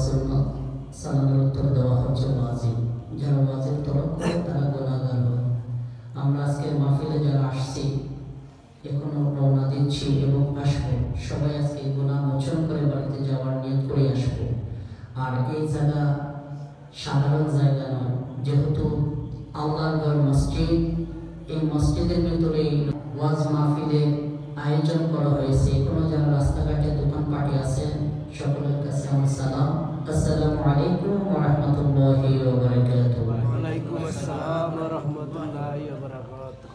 সুন্নাত সালামের উত্তর দেওয়া হচ্ছে ওয়াজিব। যারা ওয়াজিব তরক করে তারা গুনাহগার হয়। আমরা আজকে মাহফিলে যারা আসছি, এখনো রওনা দিচ্ছি এবং আসবো, সবাই আজকে গুনাহ মোচন করে বাড়িতে যাওয়ার নিয়ত করে আসবো। আর এই জায়গা সাধারণ জায়গা নয়, যেহেতু আল্লাহর ঘর মসজিদ, এই মসজিদের ভিতরে ওয়াজ মাহফিলের আয়োজন করা হয়েছে। কোনো যারা রাস্তাঘাটে দোকানপাটে আছেন, সকলের কাছে আমার সালাম। আসসালামু আলাইকুম ওয়া রাহমাতুল্লাহি ওয়া বারাকাতুহু। ওয়া আলাইকুম আসসালাম ওয়া রাহমাতুল্লাহি ওয়া বারাকাতুহু।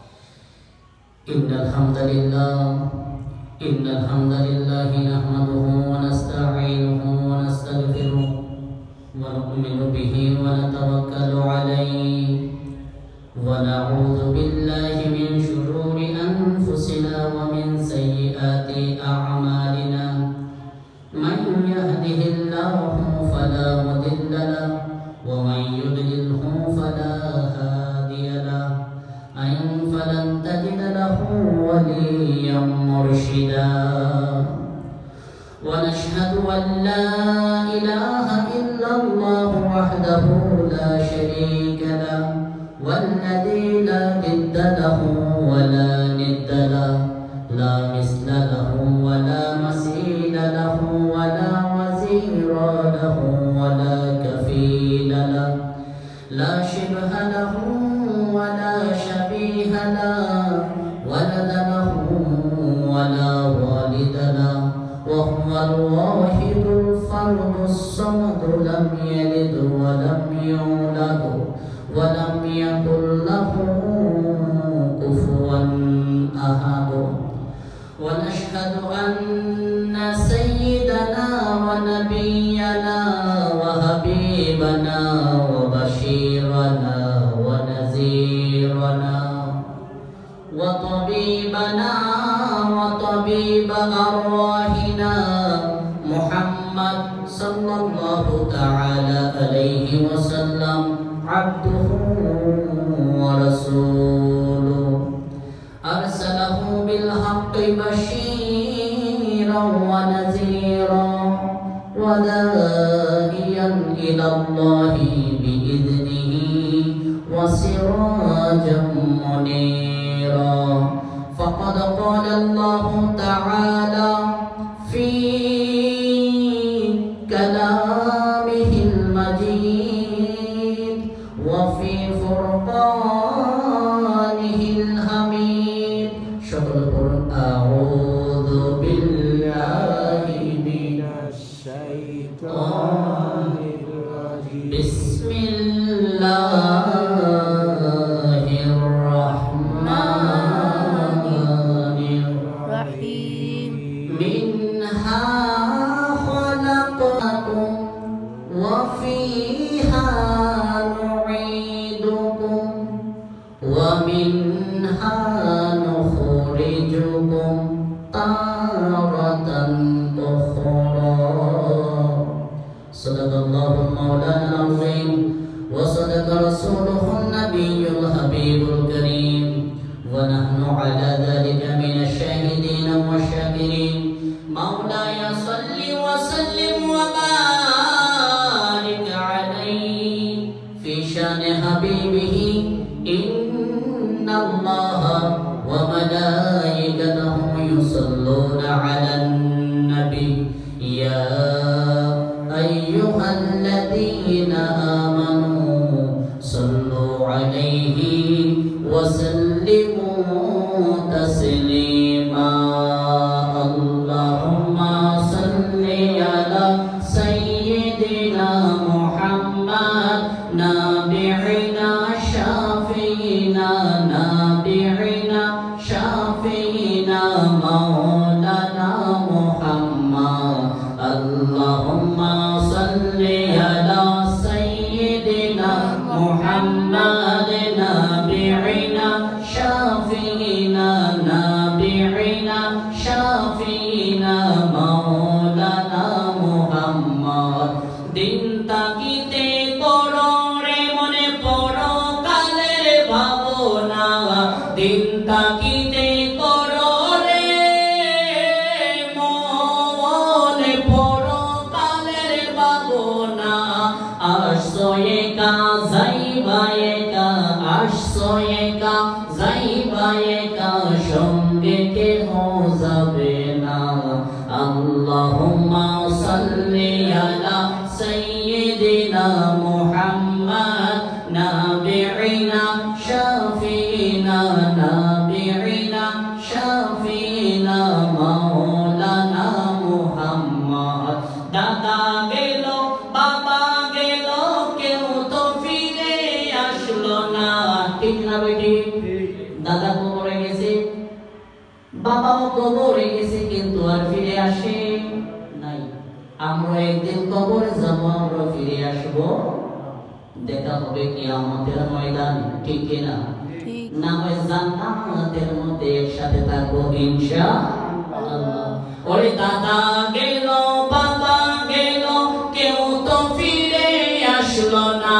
ইন্নাল হামদালিল্লাহি নাহমাদুহু ওয়া নাস্তাঈনুহু ওয়া নাস্তাগফিরুহু ওয়া নু'মিnu বিহি ওয়া নাতাওয়াক্কালু আলাইহি ওয়া নাউযু বিল্লাহি মিন শুরুরি আনফুসিনা ওয়া মিন সাইয়্যাতি আ'মালিনা। মান ইয়াহদিহিল্লাহু ফালা মুদিল্লা লাহু ওয়া মান ইউদ্লিলহু ফালা হাদিয়া লাহু। فلن تجد له وليا مرشدا. ونشهد أن لا إله إلا الله وحده لا شريك له والذي لا ضد له ولا ند له لا مثل له ولا مثيل له ولا وزير له ولا كفيل له لا شبه له ولا شبيه له ولد له ولا والد له وهو الواحد الفرد الصمد لم يلد ولم يولد ولم يكن له كفوا أحد. ونشهد أن سيدنا ونبينا وحبيبنا وبشيرنا ونذيرنا وطبيبنا وطبيب أرواحنا محمد صلى الله تعالى عليه وسلم عبده ورسوله أرسله بالحق بشيرا ونذيرا وداعيا إلى الله بإذنه وسراجا منيرا. فقد قال الله تعالى في كلامه المجيد وفي فرقانه الحميد. أعوذ بالله من الشيطان الرجيم. بسم الله الرحمن الرحيم. منها خلقناكم وفيها نعيدكم ومنها نخرجكم تارة أخرى. صدق الله مولانا العظيم وصدق رسوله النبي الحبيب الكريم ونحن على ذلك من الشاهدين والشاكرين. مولاي صل وسلم وبارك عليه في شان حبيبه. إن الله وملائكته يصلون على النبي يا أيها الذين آمنوا صلوا عليه وسلموا تسليما. اللهم صل على سيدنا محمد نبينا شافينا نبينا شافينا مولانا محمد. اللهم صل على سيدنا محمد نبينا شافينا نبينا شافينا مولانا محمد. দিন তাকিতে করো রে মনে পড়ো কালের ভাবনা। দিন তাকিতে করো রে একা যাইবা একা সঙ্গে কেহ যাবে না আল্লাহুম্মা সাল্লি আলা সাইয়্যিদিনা মুহাম্মাদ নাবিয়িনা শাফিনা নাবিয়িনা শাফিনা মাওলানা মুহাম্মদ দাদা গেল বাবা গেল কেউ তো ফিরে আসলো না ঠিক না বেটি দাদা কবরে গেছে বাবাও কবরে গেছে কিন্তু আর ফিরে আসে নাই আমরা একদিন কবরে যাব আমরা ফিরে আসব দেখা হবে কিয়ামতের ময়দান ঠিক কি না না হয় জান্নাতের মধ্যে একসাথে থাকবো ইনশাআল্লাহ ওরে দাদা গেল বাবা গেল কেউ তো ফিরে আসলো না